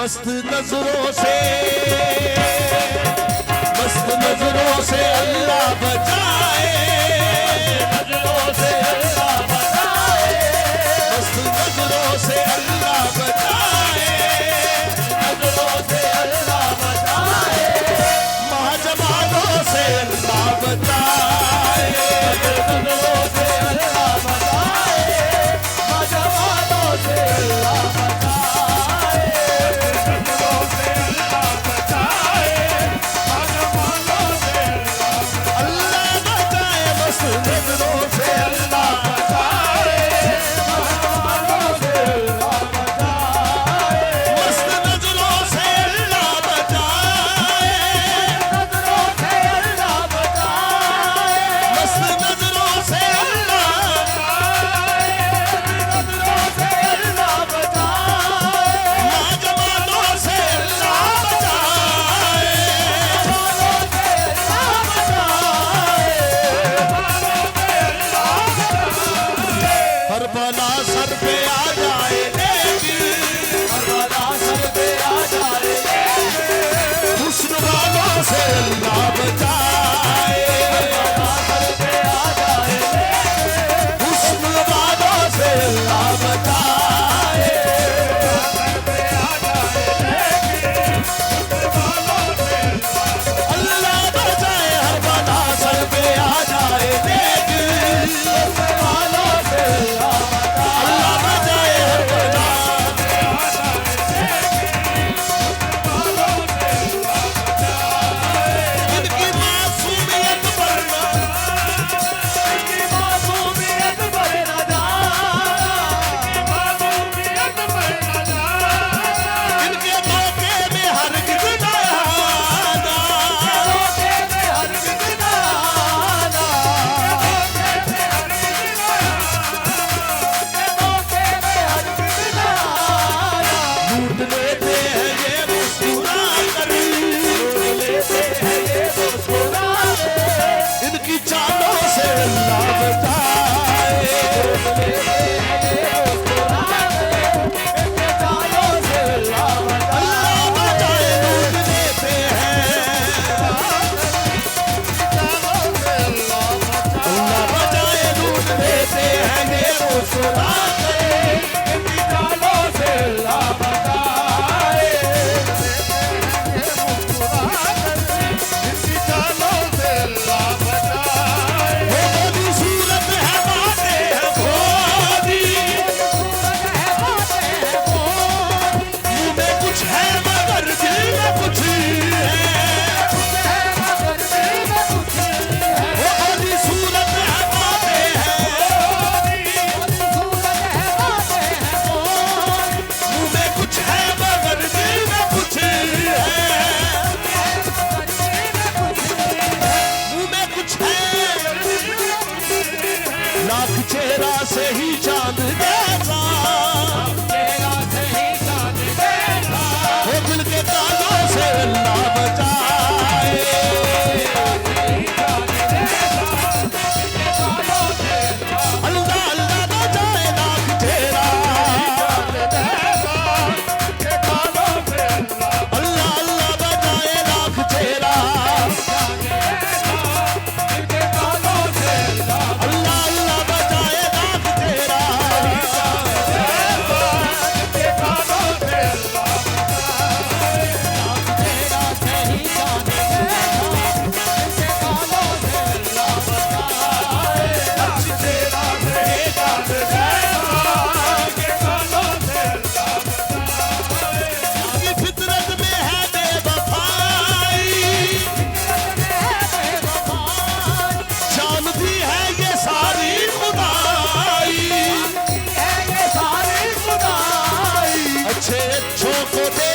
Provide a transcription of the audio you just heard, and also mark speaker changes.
Speaker 1: मस्त नजरों से अल्लाह बचाए, नजरों से अल्लाह बचाए, मस्त नजरों से अल्लाह बचाए, नजरों से अल्लाह बचाए, महाजमानों से अल्लाह बचाए, नजरों से अल्लाह बचाए, महाजमानों से अल्लाह बचाए, नजरों से अल्लाह बचाए, महाजमानों से अल्लाह बचाए, मस्त नजरों से अल्लाह बचाए, महाजमानों से अल्लाह बचाए, मस्त नजरों से अल्लाह बचाए, नजरों से अल्लाह बचाए, मस्त नजरों से अल्लाह नजरों से अल्लाह बचाए, महाजमानों से अल्लाह बचाए, हर बला सर पे आ जाए लेकिन, हर बला सर पे आ जाए लेकिन, हुस्न वालों से अल्लाह बचाए, हर बला सर पे आ जाए लेकिन, हुस्न वालों से अल्लाह बचाए, सर पे आ जाए लेकिन, हुस्न वालों से अल्लाह बचाए, हर बला सर पे आ जाए लेकिन, हुस्न वालों से अल्लाह बचाए, हर बला इनकी मासूमियत पर इनकी मासूमियत पर न इनके धोखे में हरगिज़ न आना, धोखे में हरगिज़ न आना, धोखे में हरगिज़ न आना, लूट लेते हैं ये मुस्कुरा कर, लूट लेते हैं ये मुस्कुरा कर, इनकी चालों से अल्लाह बचाए, लूट लेते हैं ये मुस्कुरा कर, इनके चालों से अल्लाह बचाए, लूट लेते हैं चालों से अल्लाह बचाए, लूट लेते हैं ये मुस्कुरा कर, इनकी चालों से अल्लाह बचाए, इनकी चालों से अल्लाह बचाए, वो मोदी सूरत है बातें हैं खोदी, मुंह में कुछ है मगर दिल में कुछ है, वो मोदी सूरत है बातें हैं, मुंह में कुछ है मगर दिल में कुछ है, मुंह में कुछ है, लाख चेहरा से ही चांद जैसा, वो दिल के तालों से अल्लाह बचाए, अल्लाह अल्लाह बचाए, लाख चेहरा, अल्लाह अल्लाह बचाए, लाख चेहरा, अल्लाह अल्लाह बचाए, लाख चेहरा, इनकी फितरत में है बेवफाई, जानती है ये सारी खुदाई, अच्छे अच्छों को दे